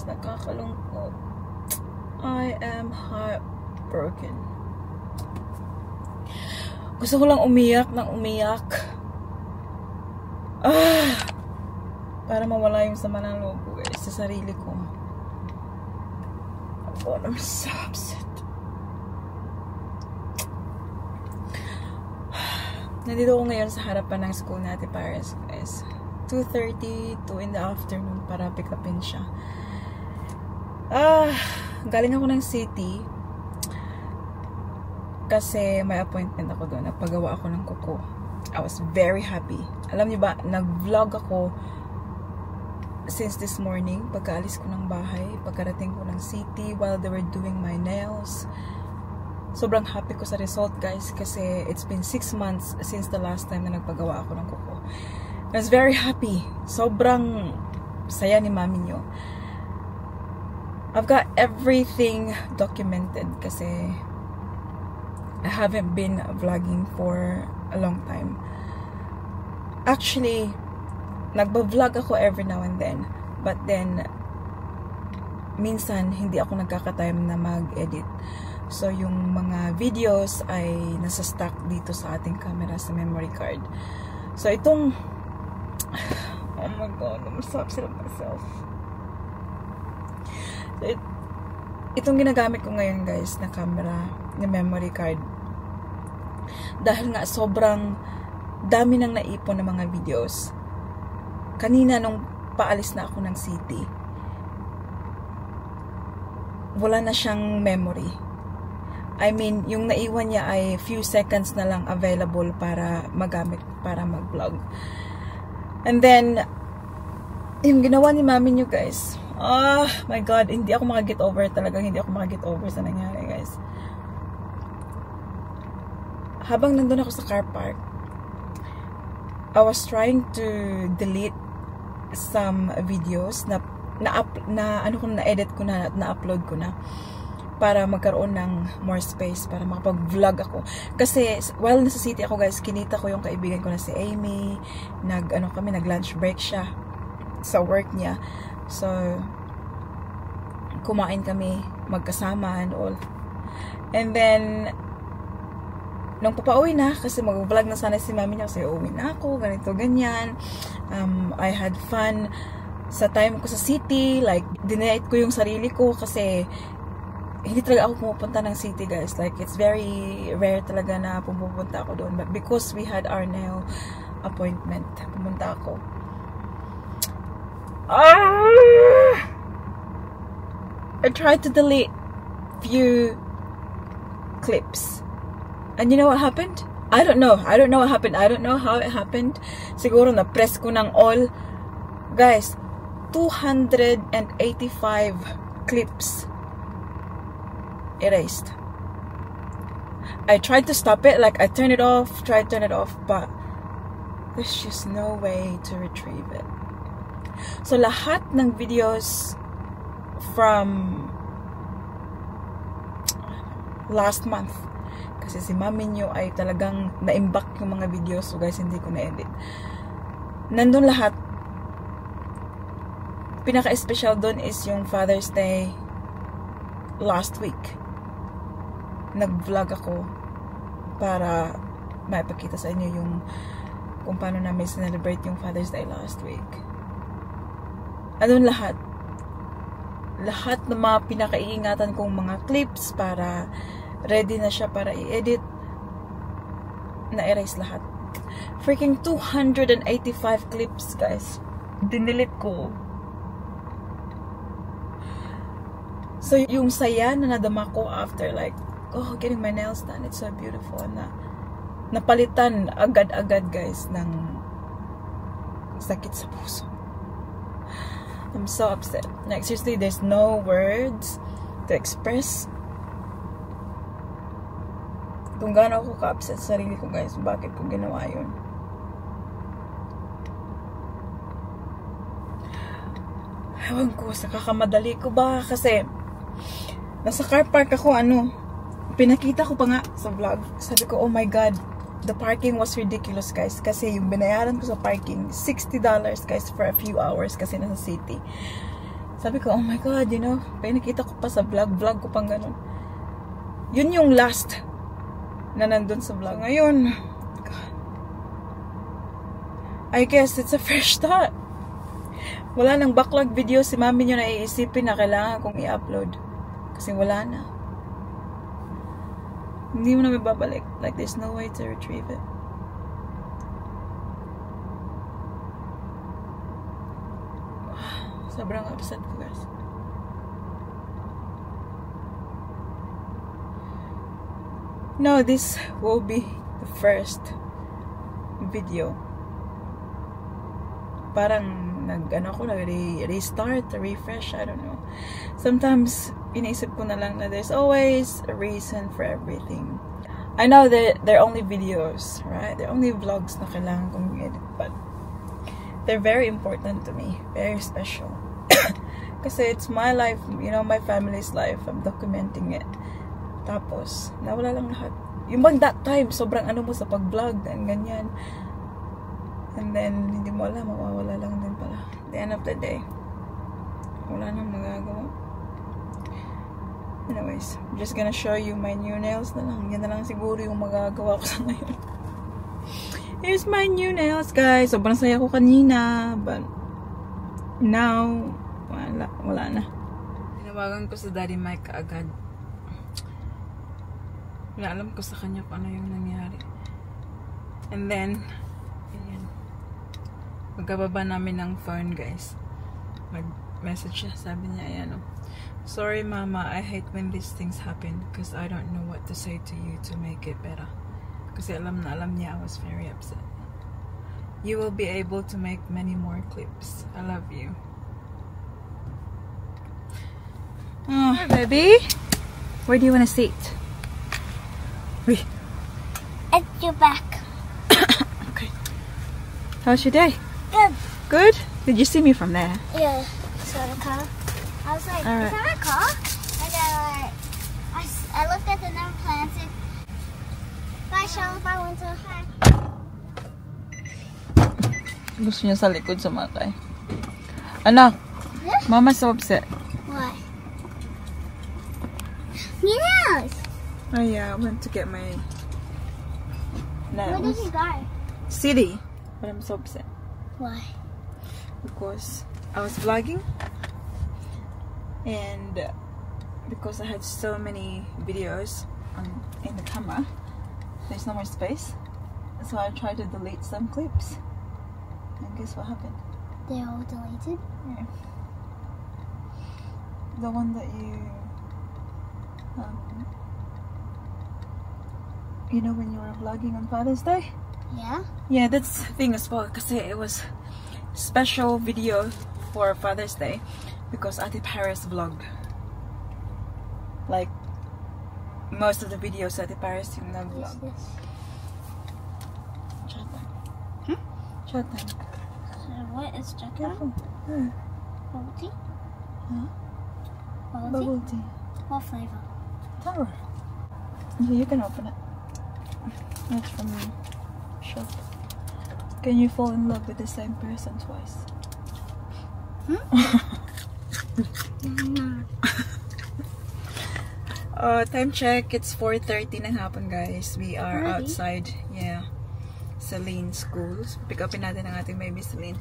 guys, nakakalungkot. I am heartbroken. Gusto ko lang umiyak ng umiyak. Para mawala yung sama ng loob ko guys, sa sarili ko. Oh, I'm so upset. Nandito ko ngayon sa harapan ng school natin Paris guys. 2:30, 2 in the afternoon para pick upin siya. Galing ako ng city kasi may appointment ako doon. Nagpagawa ako ng kuko. I was very happy. Alam niyo ba, nag-vlog ako since this morning. Pagkaalis ko ng bahay, pagkarating ko ng city while they were doing my nails. Sobrang happy ko sa result guys kasi it's been 6 months since the last time na nagpagawa ako ng kuko. I was very happy. Sobrang saya ni mami nyo. I've got everything documented kasi I haven't been vlogging for a long time. Actually, nagba-vlog ako every now and then. But then, minsan hindi ako nagkaka-time na mag-edit. So, yung mga videos ay nasa stock dito sa ating camera sa memory card. So, itong oh my god, I'm so upset with myself. So, itong ginagamit ko ngayon guys na camera, na memory card. Dahil nga sobrang dami nang naipon ng mga videos. Kanina nung paalis na ako ng city, wala na siyang memory. I mean, yung naiwan niya ay few seconds na lang available para magamit, para mag-vlog. And then, yung ginawa ni mami nyo guys, my god, hindi ako makaget over, talagang hindi ako makaget over sa nangyari guys. Habang nandun ako sa car park, I was trying to delete some videos na na-edit ko na, na-upload ko na para magkaroon ng more space para makapag-vlog ako. Kasi while nasa city ako guys, kinita ko yung kaibigan ko na si Amy. Nag-lunch break siya sa work niya. So, kumain kami magkasama and all. And then, nung papauwi na, kasi mag-vlog na sana si mami niya kasi uuwi na ako, ganito, ganyan. I had fun sa time ko sa city. Like, dinayat ko yung sarili ko kasi hindi talaga ako pumupunta ng city guys. Like, it's very rare talaga na pumupunta ako doon. But because we had our nail appointment, pumunta ako. I tried to delete few clips. And you know what happened? I don't know. I don't know what happened. I don't know how it happened. Siguro na-press ko ng all. Guys, 285 clips erased. I tried to stop it, like I turned it off, but there's just no way to retrieve it. So lahat ng videos from last month, kasi si mami nyo ay talagang na-imbak yung mga videos, so guys, hindi ko na-edit. Nandun lahat. Pinaka-special dun is yung Father's Day last week. Nag-vlog ako para maipakita sa inyo yung kung paano namin celebrate yung Father's Day last week. Andun lahat. Lahat ng mga pinakaiingatan kong mga clips para ready na siya para i-edit. Na-erase lahat. Freaking 285 clips, guys. Dinilit ko. So, yung saya na nadama ko after like, oh, getting my nails done, it's so beautiful, na napalitan agad-agad guys ng sakit sa puso. I'm so upset. Like, seriously, there's no words to express kung gaano ako ka-upset sa sarili ko guys, bakit ko ginawa yun. Ewan ko, sa kakamadali ko ba, kasi nasa car park ako, pinakita ko pa nga sa vlog. Sabi ko, oh my god, the parking was ridiculous guys. Kasi yung binayaran ko sa parking, $60 guys for a few hours kasi nasa city. Sabi ko, oh my God, you know, nakita ko pa sa vlog ko pang ganun. Yun yung last na nandun sa vlog. Ngayon, God, I guess it's a fresh start. Wala nang backlog video si mami nyo na iisipin na kailangan kong i-upload. Kasi wala na. Hindi mo na may babalik. Like, there's no way to retrieve it. Sobrang upset ko, guys. No, this will be the first video. Parang nag-restart, refresh, I don't know. Sometimes, iniisip ko na lang na there's always a reason for everything. I know that they're only videos, right? They're only vlogs na kailangan kong edit, but they're very important to me. Very special. Kasi it's my life, you know, my family's life. I'm documenting it. Tapos, nawala lang lahat. Yung bang that time, sobrang ano mo sa pag-vlog, ganyan. And then, hindi mo alam, mawawala lang din pala. At the end of the day, wala nang magagawa. Anyways, I'm just gonna show you my new nails na lang. Yan na lang siguro yung magagawa ko sa ngayon. Here's my new nails, guys. Sobrang saya ko kanina. But, now, wala na. Tinawagan ko sa Daddy Mike agad. Wala alam ko sa kanya kung ano yung nangyari. And then, magkababa namin ng phone, guys. Mag-message siya. Sabi niya, ayan, sorry, Mama. I hate when these things happen because I don't know what to say to you to make it better. Kasi alam niya I was very upset. You will be able to make many more clips. I love you. Oh, hi, baby. Where do you want to sit? Wait. At your back. Okay. How's your day? Good. Good? Did you see me from there? Yeah. Saw the car. I was like, All right. Is that a car? And then I looked at the number plate and said, bye, Charlotte, bye, Winter. Gusto niya sa likod sumakay. Anak, Yeah? Mama's so upset. Why? Nails! Oh yeah, I went to get my Where did nails. you go? City. But I'm so upset. Why? Because I was vlogging and because I had so many videos in the camera, there's no more space, so I tried to delete some clips, and guess what happened? They're all deleted? Yeah. The one that you know, when you were vlogging on Father's Day? Yeah? Yeah, that's the thing as well, because it was special video for Father's Day because Ate Paris vlogged. Like, most of the videos Ate Paris yung nag-vlog. Yes. Chat time. Chat time. So what is chocolate? Careful. Yeah. Bubble tea? Huh? Bubble tea? Bubble tea. What flavor? Tower. Yeah, you can open it. That's from the shop. Can you fall in love with the same person twice? Time check. It's 4:30 ng hapon, guys. We are Already? outside. Yeah. Celine schools. Pick upin natin ang ating baby Celine.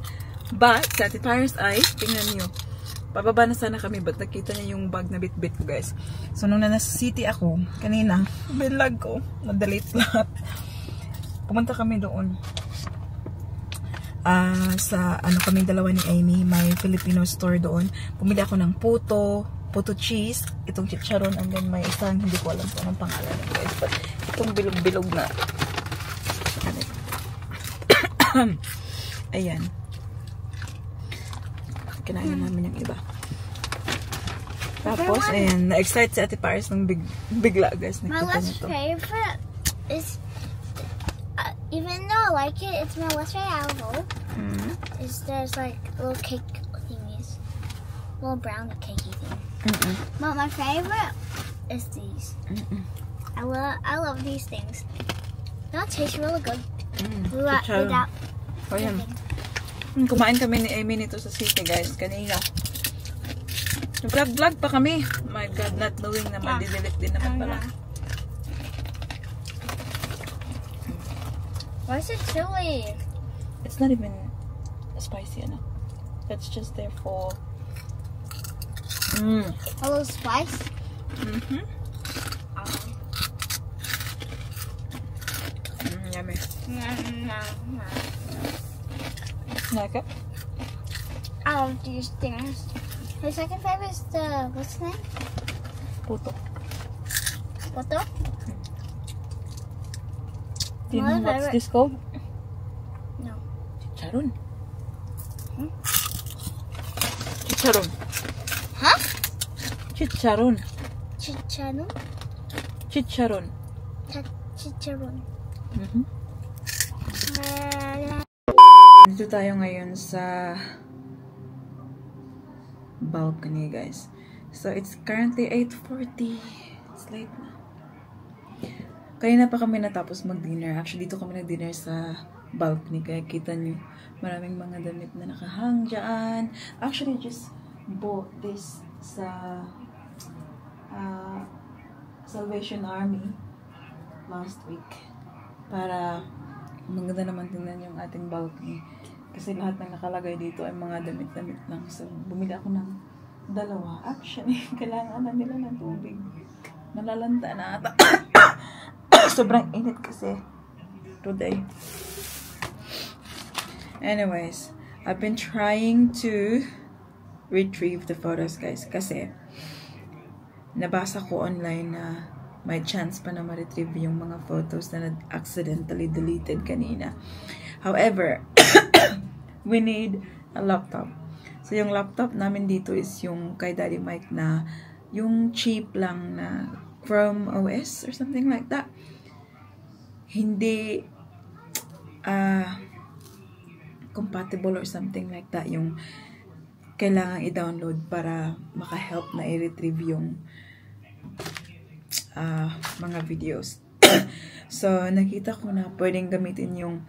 But, sa Ate Paris ay, tingnan niyo. Pababa na sana kami, but nakita niya yung bag na bit-bit ko, guys. So, nung nasa city ako, kanina, binlag ko. Na-delete lahat. Pumunta kami doon. Sa ano kami dalawa ni Amy, may Filipino store doon. Pumili ako ng puto cheese, itong chicharon, and then may isang, hindi ko alam kung anong pangalan, guys, but itong bilog-bilog na ayan, kinain namin yung iba. Tapos ayan, na-excite si Ate Paris ng bigla, guys. My least favorite is, even though I like it, it's my least favorite. Is there's like little cake thingies, little brownie cakey thing. But my favorite is these. I love these things. That tastes really good. Without oh, yan. Kumain kami ni Amy nito sa city, guys, kanina. Vlog pa kami. Oh my God, not knowing na madidelete din naman pala. Why is it chili? It's not even spicy enough. That's just there for a little spice. Yummy. Like it? I love these things. My second favorite is the, what's the name? Puto. Puto? Do you know what's this called? No. Chicharon. Chicharon. Huh? Chicharon. Chicharon? Chicharon. Chicharon. Dito tayo ngayon sa balcony, guys. So, it's currently 8:40. It's late na. Kanina pa kami natapos mag-dinner. Actually, dito kami nag-dinner sa balcony. Kaya kita nyo, maraming mga damit na nakahang dyan. Actually, just bought this sa Salvation Army last week. Para maganda naman tingnan yung ating balcony. Kasi lahat ng nakalagay dito ay mga damit-damit lang. So, bumili ako ng dalawa. Actually, kailangan na nila ng tubig. Nalalanta na ata. Sobrang init kasi today. Anyways, I've been trying to retrieve the photos, guys. Kasi, nabasa ko online na may chance pa na ma-retrieve yung mga photos na accidentally deleted kanina. However, we need a laptop. So, yung laptop namin dito is yung kay Daddy Mike na yung cheap lang na Chrome OS or something like that. Hindi compatible or something like that yung kailangan i-download para maka-help na i-retrieve yung mga videos. So, nakita ko na pwedeng gamitin yung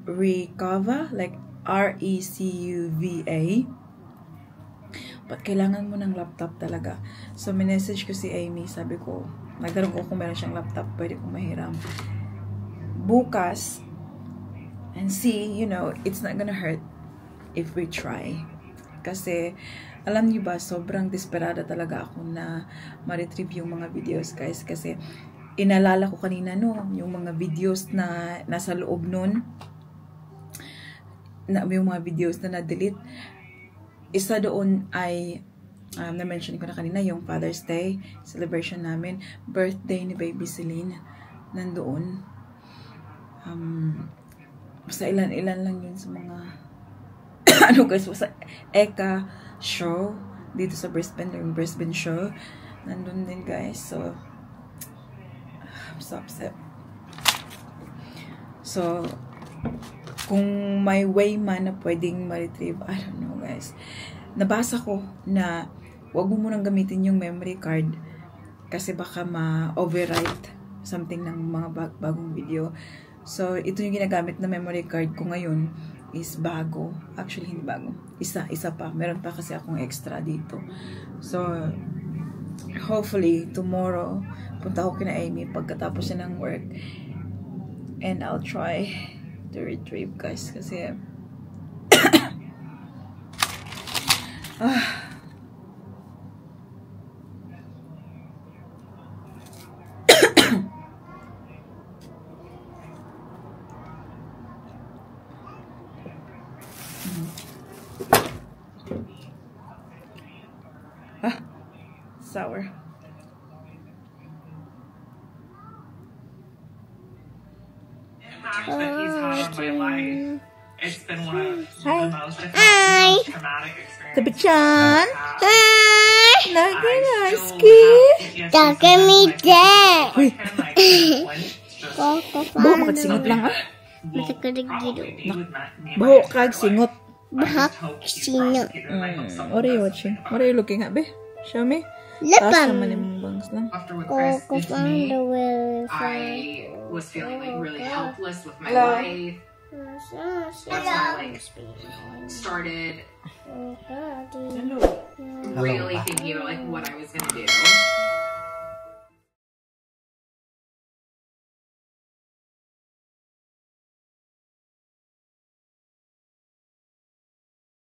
Recuva, like R-E-C-U-V-A. But kailangan mo ng laptop talaga. So, minessage ko si Amy. Sabi ko, nagkaroon ko kung meron siyang laptop, pwede kong mahiram bukas and see, you know, it's not gonna hurt if we try. Kasi, alam niyo ba, sobrang desperada talaga ako na ma-retrieve yung mga videos, guys. Kasi, inalala ko kanina, no, yung mga videos na nasa loob nun, yung mga videos na na-delete. Isa doon ay, na-mention ko na kanina, yung Father's Day celebration namin, birthday ni Baby Celine, nandoon. Basta ilan-ilan lang yun sa mga, ano guys, basta Eka show, dito sa Brisbane, yung Brisbane show, nandun din guys, so, I'm so upset. So, kung may way man na pwedeng ma-retrieve, I don't know guys. Nabasa ko na wag mo munang gamitin yung memory card kasi baka ma-overwrite something ng mga bagong video. So, ito yung ginagamit na memory card ko ngayon is bago. Actually, hindi bago. Isa pa. Meron pa kasi akong extra dito. So, hopefully, tomorrow, punta ako kina Amy pagkatapos niya ng work. And I'll try to retrieve, guys. Kasi, sour. That he's had in my life. It's been one of the most traumatic experiences. Tabi-chan! Naganaski! Look at me there. Baho kag singot lang ha? Baho kag singot. Bahak singot. What are you watching? What are you looking at, be? Show me. Lipam. Taas naman yung bangs lang. I was feeling like really helpless with my life. That's when I like started really thinking about like what I was gonna do.